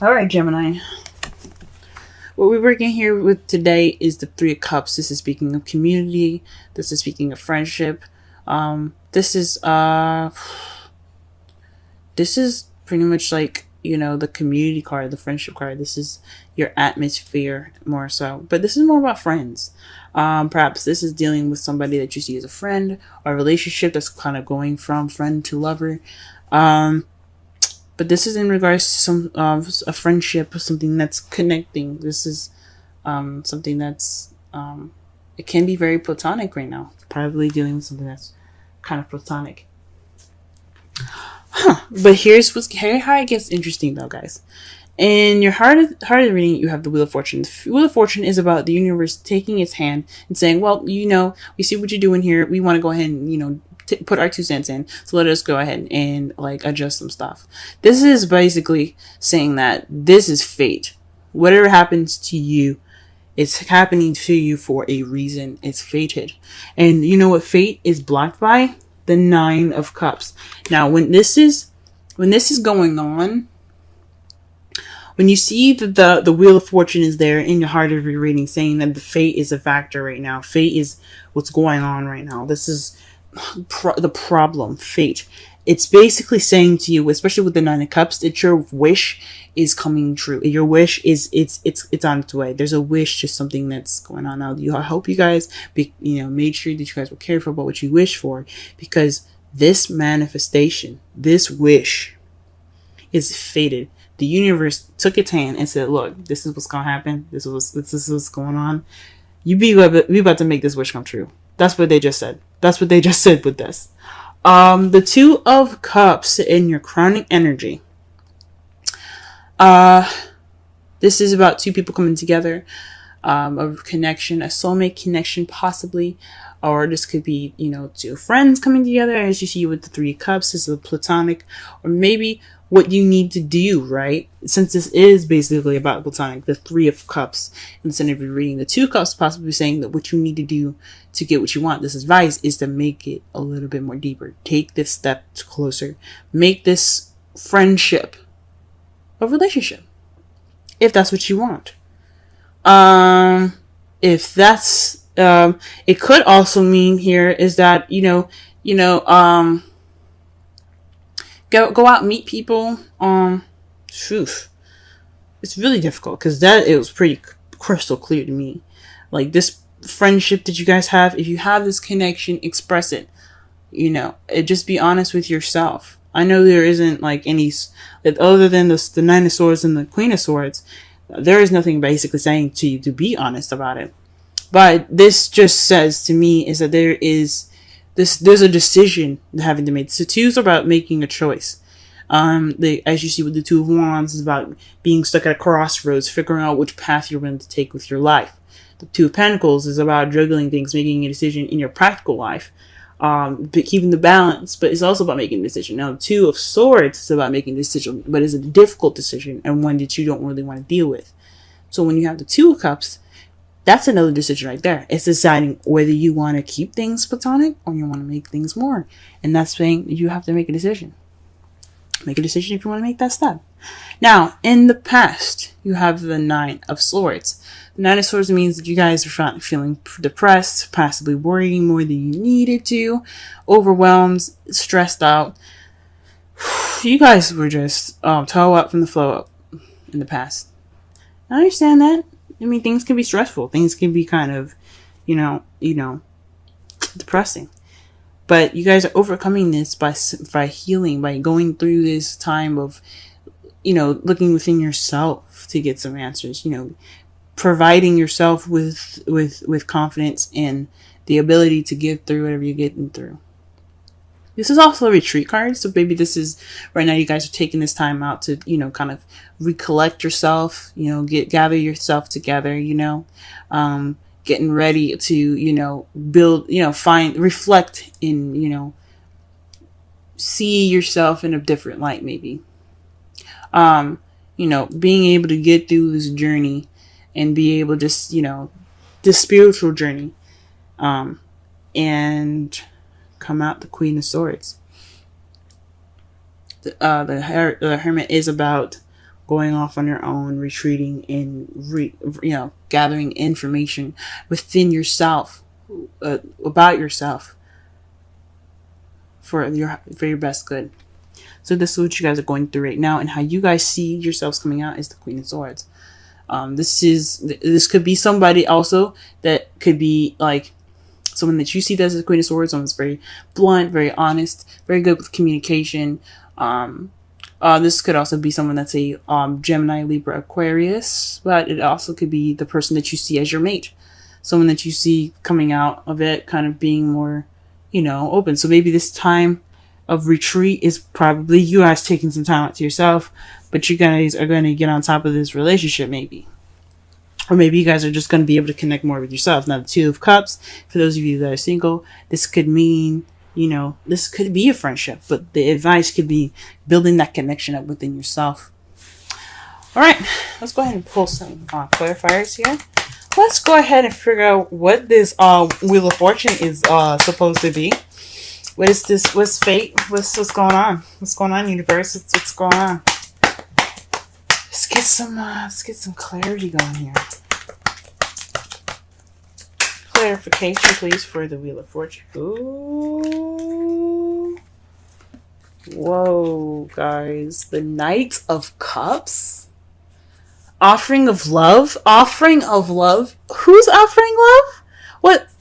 All right, Gemini. What we're working here with today is the Three of Cups. This is speaking of community. This is speaking of friendship. This is pretty much like, the community card, the friendship card. This is your atmosphere more so. But this is more about friends. Perhaps this is dealing with somebody that you see as a friend, or a relationship that's kind of going from friend to lover. But this is in regards to some a friendship, something that's connecting. This is something that's it can be very platonic right now. Probably dealing with something that's kind of platonic. But here's how it gets interesting, though, guys. In your heart of reading, you have the Wheel of Fortune. The Wheel of Fortune is about the universe taking its hand and saying, well, we see what you're doing here. We want to go ahead and, put our 2 cents in. So let us go ahead and, adjust some stuff. This is basically saying that this is fate. Whatever happens to you, it's happening to you for a reason. It's fated. And you know what fate is blocked by? The 9 of Cups. Now, when this is going on, when you see that the Wheel of Fortune is there in your heart of your reading, saying that the fate is a factor right now. Fate is what's going on right now. This is the problem, fate. It's basically saying to you, especially with the 9 of Cups, that your wish is coming true. Your wish is it's on its way. There's a wish to something that's going on now. I hope you guys made sure that you guys were careful about what you wish for, because this manifestation, this wish, is fated. The universe took its hand and said, "Look, this is what's gonna happen. This is what's going on. We about to make this wish come true." That's what they just said. That's what they just said with this. The 2 of Cups in your crowning energy. This is about 2 people coming together, a connection, a soulmate connection, possibly, or this could be, 2 friends coming together, as you see with the 3 of Cups. This is a platonic, or maybe what you need to do, right? Since this is basically about platonic, the 3 of Cups, instead of reading the 2 Cups, possibly saying that what you need to do to get what you want, this advice is to make it a little bit more deeper. Take this step closer. Make this friendship a relationship, if that's what you want. If that's, it could also mean here is that, go out and meet people. It's really difficult, because it was pretty crystal clear to me. Like, this friendship that you guys have, if you have this connection, express it. Just be honest with yourself. I know there isn't any, other than the 9 of Swords and the Queen of Swords, there is nothing basically saying to you to be honest about it. But this just says to me is that there's a decision having to make. So 2 is about making a choice. As you see with the 2 of Wands, is about being stuck at a crossroads, figuring out which path you're going to take with your life. The 2 of Pentacles is about juggling things, making a decision in your practical life, but keeping the balance. But it's also about making a decision. Now, the 2 of Swords is about making a decision, but it's a difficult decision and one that you don't really want to deal with. So when you have the 2 of Cups, that's another decision right there. It's deciding whether you want to keep things platonic or you want to make things more. And that's saying you have to make a decision. Make a decision if you want to make that step. Now, in the past, you have the 9 of Swords. The 9 of Swords means that you guys are feeling depressed, possibly worrying more than you needed to, overwhelmed, stressed out. You guys were just toe up from the flow up in the past. I understand that. I mean, things can be stressful. Things can be kind of, depressing. But you guys are overcoming this by healing, by going through this time of, looking within yourself to get some answers. Providing yourself with confidence and the ability to get through whatever you're getting through. This is also a retreat card, so maybe this is right now you guys are taking this time out to, kind of recollect yourself, gather yourself together, getting ready to, build, reflect in, see yourself in a different light, maybe. Being able to get through this journey and be able to just, this spiritual journey, and come out the Queen of Swords. The Hermit is about going off on your own, retreating, and gathering information within yourself about yourself for your best good. So this is what you guys are going through right now, and how you guys see yourselves coming out is the Queen of Swords. This could be somebody also that could be like someone that you see as the Queen of Swords. Someone's very blunt, very honest, very good with communication. This could also be someone that's a Gemini, Libra, Aquarius, but it also could be the person that you see as your mate. Someone that you see coming out of it kind of being more, open. So maybe this time of retreat is probably you guys taking some time out to yourself, but you guys are going to get on top of this relationship maybe. Or maybe you guys are just going to be able to connect more with yourself. Now, the Two of Cups, for those of you that are single, this could mean, this could be a friendship, but the advice could be building that connection up within yourself. All right, let's go ahead and pull some clarifiers here. Let's go ahead and figure out what this Wheel of Fortune is supposed to be. What is this? What's fate? What's going on? What's going on, universe? What's going on? Let's get some clarity going here. Clarification, please, for the Wheel of Fortune. Ooh. Whoa, guys. The Knight of Cups. Offering of love. Offering of love. Who's offering love?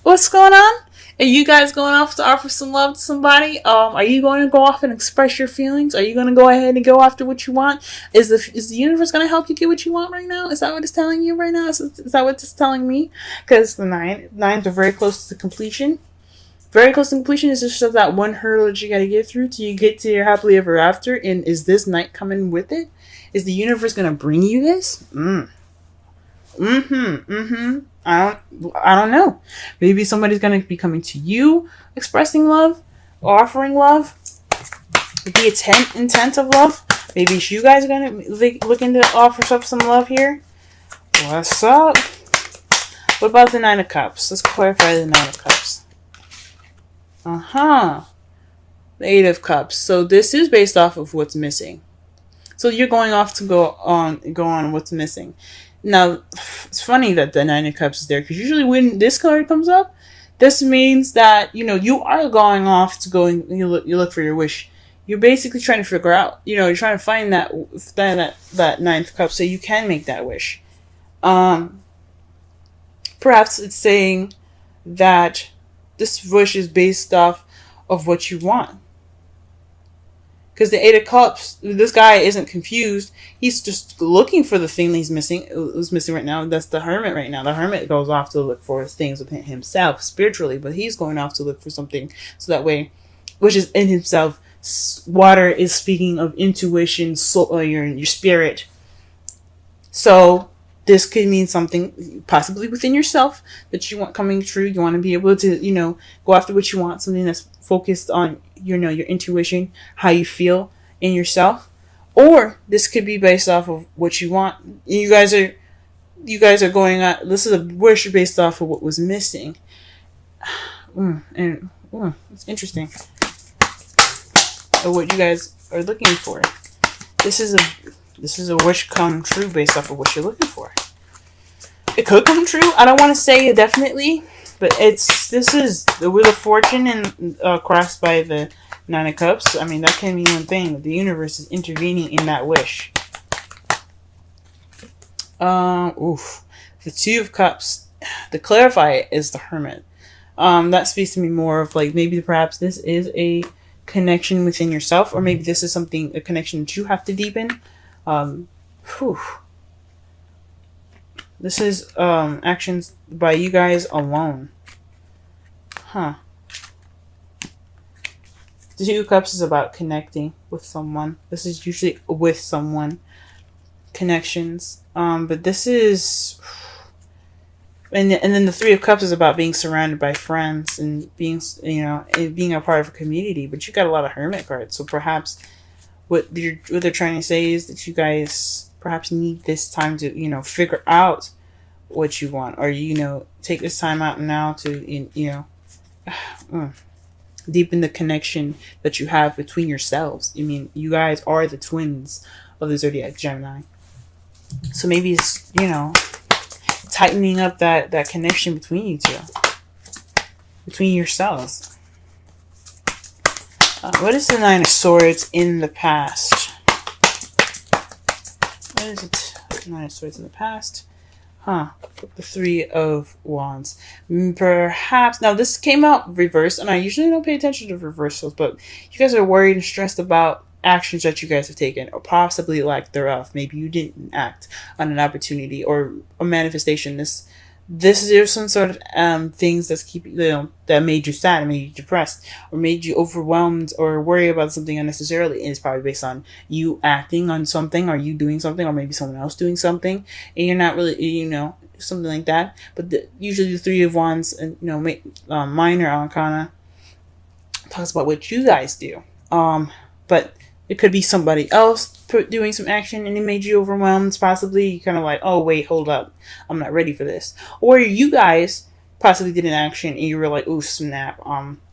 What's going on? Are you guys going off to offer some love to somebody? Are you going to go off and express your feelings? Are you going to go ahead and go after what you want? Is the universe going to help you get what you want right now? Is that what it's telling you right now? Is that what it's telling me? Because the nines are very close to completion. Very close to completion is just that one hurdle that you got to get through till you get to your happily ever after. And is this night coming with it? Is the universe going to bring you this? I don't know. Maybe somebody's going to be coming to you, expressing love, offering love, the intent of love. Maybe it's you guys are going to looking to offer up some love here. What's up? What about the Nine of Cups? Let's clarify the Nine of Cups. The Eight of Cups. So this is based off of what's missing. So you're going off to go on what's missing. Now, it's funny that the Nine of Cups is there, because usually when this card comes up, this means that, you are going off to go and you look for your wish. You're basically trying to figure out, you're trying to find that Ninth Cup so you can make that wish. Perhaps it's saying that this wish is based off of what you want. Because the Eight of Cups, this guy isn't confused. He's just looking for the thing that who's missing right now. That's the Hermit right now. The Hermit goes off to look for things within himself spiritually, but he's going off to look for something so that way, which is in himself. Water is speaking of intuition, soul, your spirit. So this could mean something possibly within yourself that you want coming true. You want to be able to, go after what you want, something that's focused on, your intuition, how you feel in yourself. Or this could be based off of what you want. You guys are going on. This is a wish based off of what was missing. It's interesting. Or what you guys are looking for. This is a wish come true based off of what you're looking for. It could come true. I don't want to say it definitely, but this is the Wheel of Fortune and crossed by the Nine of Cups. I mean, that can mean one thing. The universe is intervening in that wish. The Two of Cups. To clarify is the Hermit. That speaks to me more of like maybe perhaps this is a connection within yourself, or maybe this is a connection that you have to deepen. This is actions by you guys alone. The Two of Cups is about connecting with someone. This is usually with someone. Connections. But this is... And then the Three of Cups is about being surrounded by friends and being, and being a part of a community. But you got a lot of Hermit cards. So perhaps what they're trying to say is that you guys perhaps need this time to, figure out what you want. Or, take this time out now to, deepen the connection that you have between yourselves. I mean, you guys are the twins of the Zodiac Gemini. So maybe it's, you know, tightening up that connection between you two, between yourselves. What is the Nine of Swords in the past? What is it? Nine of Swords in the past. Huh. The Three of Wands. Perhaps. Now, this came out reversed, and I usually don't pay attention to reversals, but you guys are worried and stressed about actions that you guys have taken, or possibly lack thereof. Maybe you didn't act on an opportunity or a manifestation. This is some sort of things that's that made you sad, made you depressed, or made you overwhelmed or worry about something unnecessarily. And it's probably based on you acting on something, or you doing something, or maybe someone else doing something, and you're not really, you know, something like that. But usually the Three of Wands, and you know, minor arcana talks about what you guys do. But it could be somebody else doing some action and it made you overwhelmed. Possibly you kind of like, oh, wait, hold up. I'm not ready for this. Or you guys possibly did an action and you were like, oh, snap.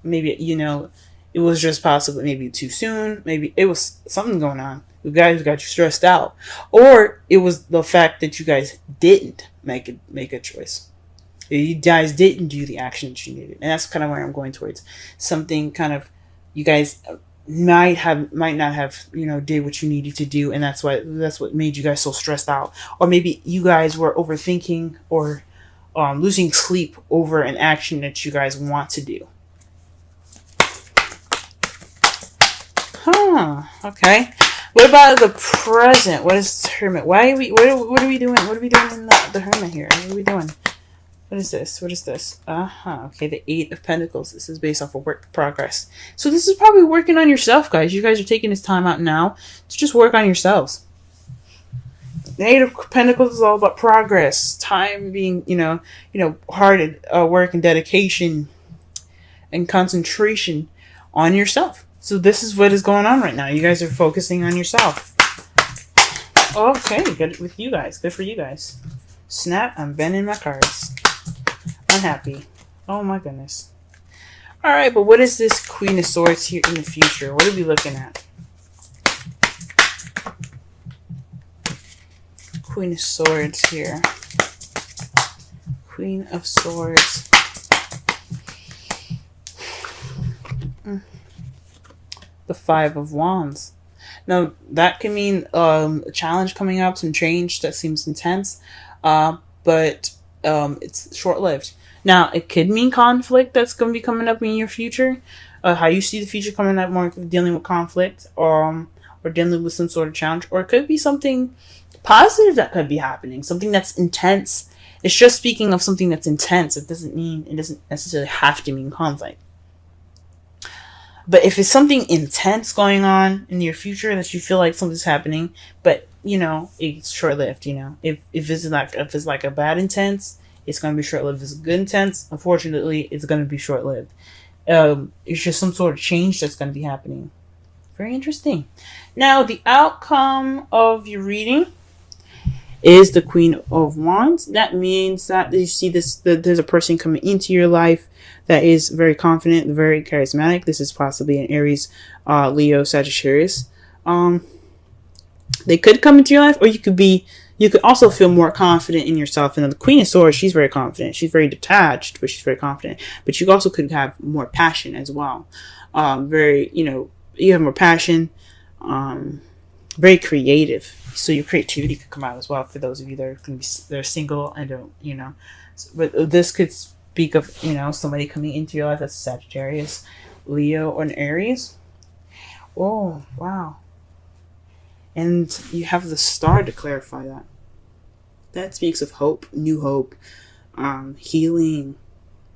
Maybe, you know, it was just possibly maybe too soon. Maybe it was something going on. You guys got you stressed out. Or it was the fact that you guys didn't make a choice. You guys didn't do the action that you needed. And that's kind of where I'm going towards. Something kind of, you guys might not have, you know, did what you needed to do, and that's what made you guys so stressed out. Or maybe you guys were overthinking or losing sleep over an action that you guys want to do. Okay. What about the present? What is Hermit? What are we doing? What are we doing in the Hermit here? What are we doing? What is this? What is this? Okay, the Eight of Pentacles. This is based off of work progress. So this is probably working on yourself, guys. You guys are taking this time out now to just work on yourselves. The Eight of Pentacles is all about progress. Time being, you know, hard work and dedication and concentration on yourself. So this is what is going on right now. You guys are focusing on yourself. Okay, good with you guys. Good for you guys. Snap, I'm bending my cards. Unhappy. Oh my goodness. Alright, but what is this Queen of Swords here in the future? What are we looking at? Queen of Swords here. Queen of Swords. The Five of Wands. Now, that can mean a challenge coming up, some change that seems intense, but it's short-lived. Now, it could mean conflict that's going to be coming up in your future. How you see the future coming up, more dealing with conflict, or dealing with some sort of challenge. Or it could be something positive that could be happening. Something that's intense. It's just speaking of something that's intense. It doesn't necessarily have to mean conflict. But if it's something intense going on in your future that you feel like something's happening, but, you know, it's short-lived, you know. If it's like a bad intense, it's going to be short-lived. If it's good intense, unfortunately, it's going to be short-lived. It's just some sort of change that's going to be happening. Very interesting. Now, the outcome of your reading is the Queen of Wands. That means that you see that there's a person coming into your life that is very confident, very charismatic. This is possibly an Aries, Leo, Sagittarius. They could come into your life, or you could also feel more confident in yourself. And the Queen of Swords, she's very confident. She's very detached, but she's very confident. But you also could have more passion as well. You have more passion, very creative. So your creativity could come out as well for those of you that they're single and don't, you know. But this could speak of, you know, somebody coming into your life that's a Sagittarius, Leo, or an Aries. Oh, wow. And you have the Star to clarify that. That speaks of hope, new hope, healing,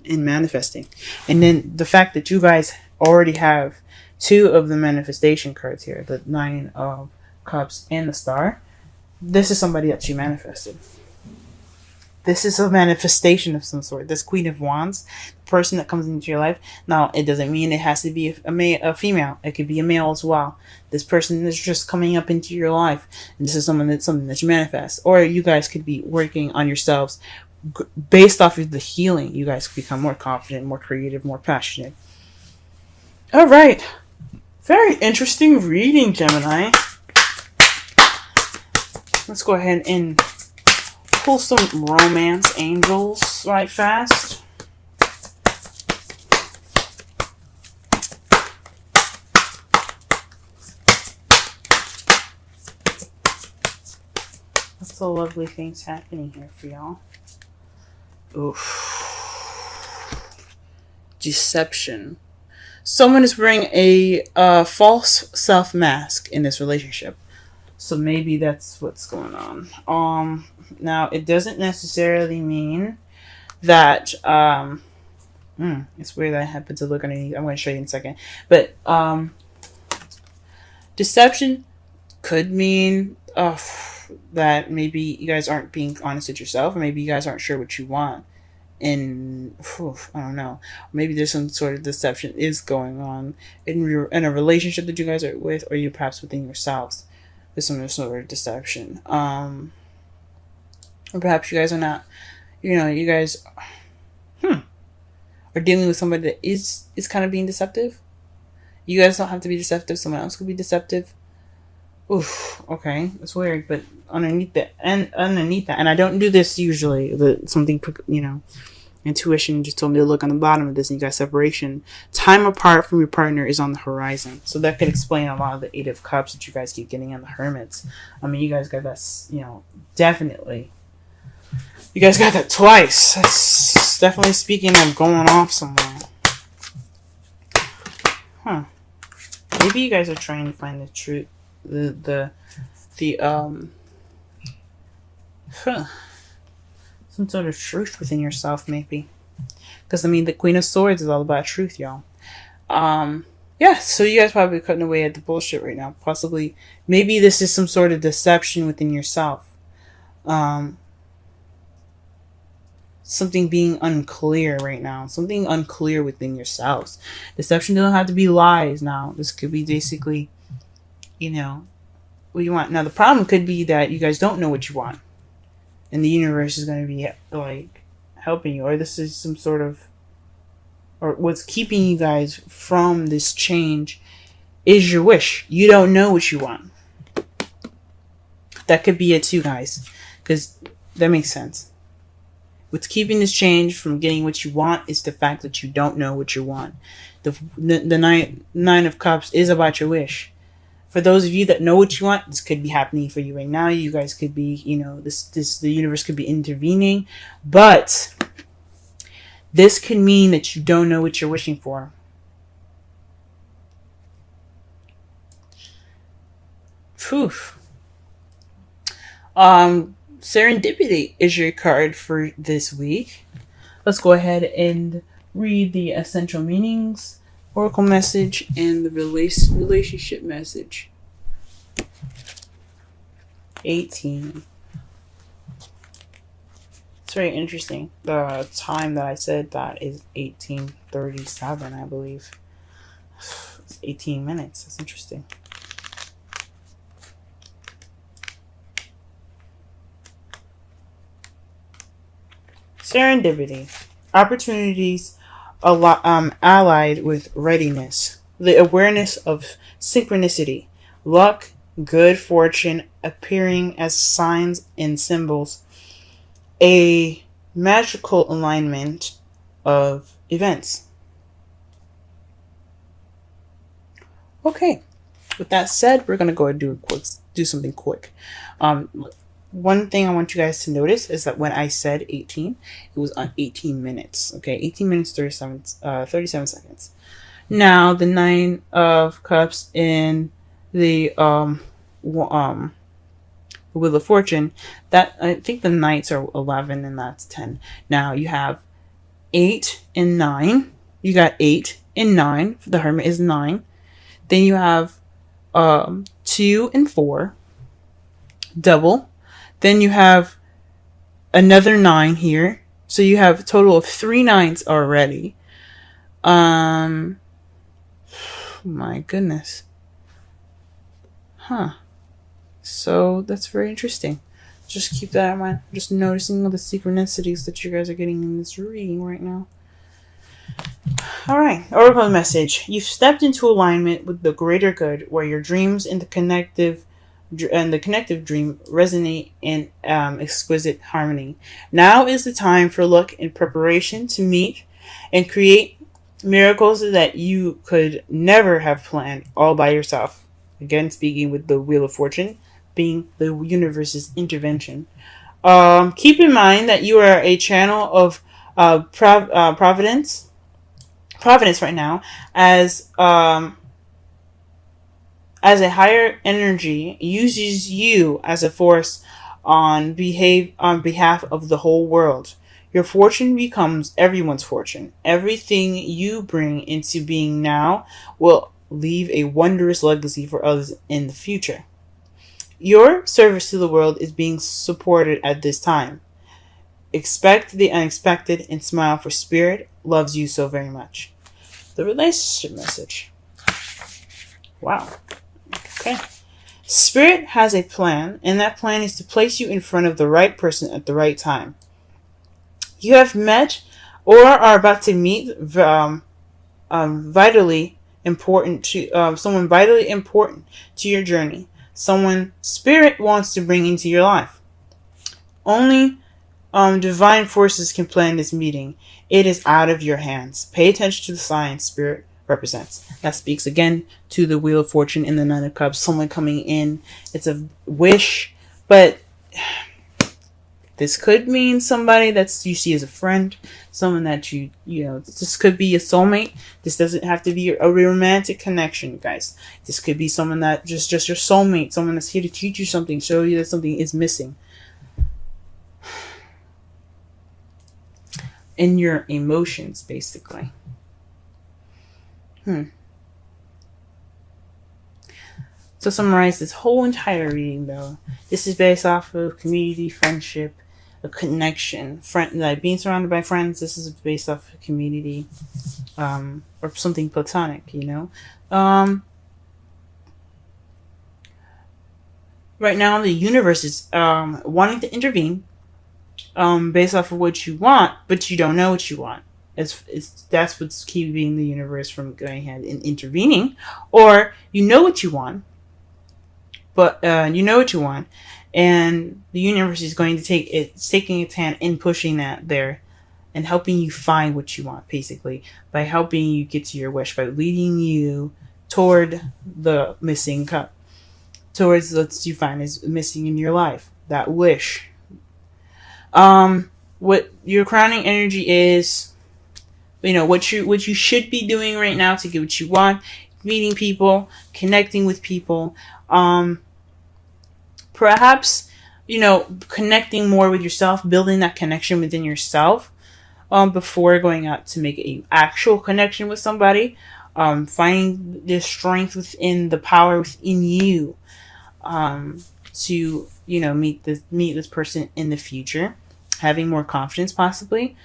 and manifesting. And then the fact that you guys already have two of the manifestation cards here, the Nine of Cups and the Star. This is somebody that you manifested. This is a manifestation of some sort. This Queen of Wands, the person that comes into your life. Now, it doesn't mean it has to be a female. It could be a male as well. This person is just coming up into your life. And this is something that you manifest. Or you guys could be working on yourselves. Based off of the healing, you guys could become more confident, more creative, more passionate. All right. Very interesting reading, Gemini. let's go ahead and pull some romance angels right fast. What's the lovely things happening here for y'all? Oof. Deception. Someone is wearing a false self mask in this relationship. So maybe that's what's going on. Now it doesn't necessarily mean that it's weird that I happen to look underneath. I'm going to show you in a second. But deception could mean that maybe you guys aren't being honest with yourself, or maybe you guys aren't sure what you want. And I don't know. Maybe there's some sort of deception is going on in a relationship that you guys are with, or you perhaps within yourselves. There's some sort of deception. Or perhaps you guys are not. You guys are dealing with somebody that is kind of being deceptive. You guys don't have to be deceptive. Someone else could be deceptive. Oof. Okay, that's weird. But underneath that, and I don't do this usually. Intuition just told me to look on the bottom of this, and you got separation. Time apart from your partner is on the horizon. So that could explain a lot of the Eight of Cups that you guys keep getting in the Hermits. I mean, you guys got that, definitely. You guys got that twice. That's definitely speaking of going off somewhere. Huh. Maybe you guys are trying to find the truth. Some sort of truth within yourself, maybe. Because, the Queen of Swords is all about truth, y'all. So you guys probably cutting away at the bullshit right now. Possibly, maybe this is some sort of deception within yourself. Something being unclear right now. Something unclear within yourselves. Deception doesn't have to be lies now. This could be basically, what you want. Now, the problem could be that you guys don't know what you want. And the universe is going to be, helping you. Or this is some sort of... Or what's keeping you guys from this change is your wish. You don't know what you want. That could be it too, guys. Because that makes sense. What's keeping this change from getting what you want is the fact that you don't know what you want. The Nine of Cups is about your wish. For those of you that know what you want, this could be happening for you right now. You guys could be, the universe could be intervening. But this could mean that you don't know what you're wishing for. Phew. Serendipity is your card for this week. Let's go ahead and read the essential meanings, oracle message, and the relationship message. 18. It's very interesting. The time that I said that is 18:37, I believe. It's 18 minutes. That's interesting. Serendipity. Opportunities allied with readiness. The awareness of synchronicity. Luck, good fortune appearing as signs and symbols. A magical alignment of events. Okay. With that said, we're going to go and do something quick. One thing I want you guys to notice is that when I said 18, it was on 18 minutes. Okay, 18 minutes, 37 seconds. Now, the Nine of Cups in the Wheel of Fortune, that I think the Knights are 11 and that's 10. Now, you have 8 and 9. You got 8 and 9. The Hermit is 9. Then you have 2 and 4. Double. Then you have another 9 here. So you have a total of 3 9s already. My goodness. Huh. So that's very interesting. Just keep that in mind. Just noticing all the synchronicities that you guys are getting in this reading right now. Alright, oracle message. You've stepped into alignment with the greater good, where your dreams and the connective and the connective dream resonate in exquisite harmony. Now is the time for luck and preparation to meet and create miracles that you could never have planned all by yourself. Again, speaking with the Wheel of Fortune being the universe's intervention. Keep in mind that you are a channel of providence right now, as a higher energy uses you as a force on behalf of the whole world. Your fortune becomes everyone's fortune. Everything you bring into being now will leave a wondrous legacy for others in the future. Your service to the world is being supported at this time. Expect the unexpected and smile, for Spirit loves you so very much. The relationship message. Wow. Okay. Spirit has a plan, and that plan is to place you in front of the right person at the right time. You have met or are about to meet vitally important to someone vitally important to your journey. Someone Spirit wants to bring into your life. Only divine forces can plan this meeting. It is out of your hands. Pay attention to the signs Spirit represents. That speaks again to the Wheel of Fortune and the Nine of Cups. Someone coming in. It's a wish, but this could mean somebody that you see as a friend, someone that you know, this could be a soulmate. This doesn't have to be a romantic connection, guys. This could be someone that just your soulmate, someone that's here to teach you something, show you that something is missing in your emotions, basically. So summarize this whole entire reading, though. This is based off of community, friendship, a connection, like being surrounded by friends. This is based off of community, or something platonic, you know. Right now, the universe is wanting to intervene, based off of what you want, but you don't know what you want. That's what's keeping the universe from going ahead and intervening. Or you know what you want, and the universe is going to taking its hand in pushing that there and helping you find what you want, basically, by helping you get to your wish, by leading you toward the missing cup, towards what you find is missing in your life, that wish. What your crowning energy is, you know, what you should be doing right now to get what you want, meeting people, connecting with people, perhaps, you know, connecting more with yourself, building that connection within yourself, before going out to make an actual connection with somebody, finding the strength within, the power within you, to, you know, meet this person in the future, having more confidence, possibly.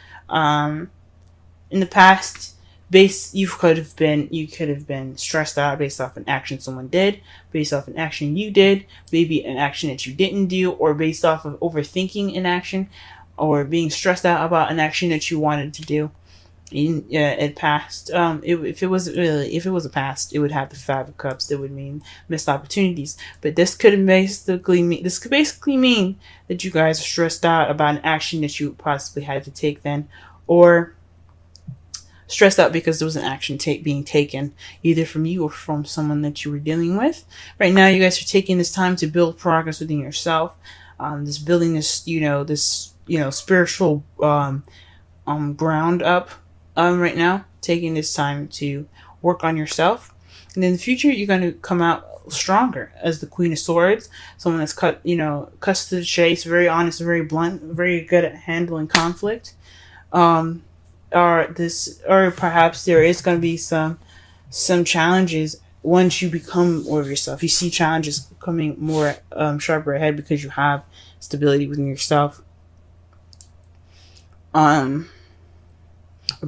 In the past, you could have been stressed out based off an action someone did, based off an action you did, maybe an action that you didn't do, or based off of overthinking an action, or being stressed out about an action that you wanted to do. In past, if it was a past, it would have the Five of Cups. That would mean missed opportunities. But this could basically mean that you guys are stressed out about an action that you possibly had to take then, or stressed out because there was an action being taken, either from you or from someone that you were dealing with. Right now, you guys are taking this time to build progress within yourself. Building this spiritual ground up. Right now, taking this time to work on yourself, and in the future, you're going to come out stronger as the Queen of Swords, someone that's cuts to the chase, very honest, very blunt, very good at handling conflict. Or perhaps there is going to be some challenges once you become more of yourself. You see challenges coming more sharper ahead because you have stability within yourself.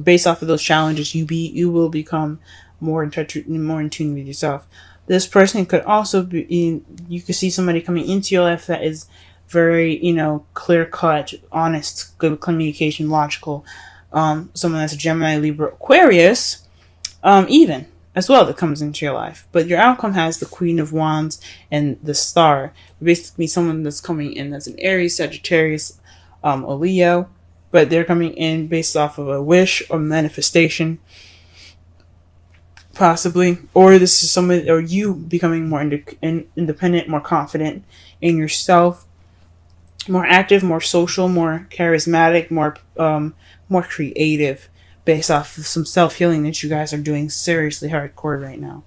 Based off of those challenges, you will become more in touch, more in tune with yourself. This person could also be you could see somebody coming into your life that is very, clear cut, honest, good communication, logical. Someone that's a Gemini, Libra, Aquarius, even as well that comes into your life. But your outcome has the Queen of Wands and the Star. Basically, someone that's coming in as an Aries, Sagittarius, or Leo, but they're coming in based off of a wish or manifestation, possibly. Or this is someone, or you becoming more independent, more confident in yourself, more active, more social, more charismatic, more creative, based off of some self-healing that you guys are doing seriously hardcore right now.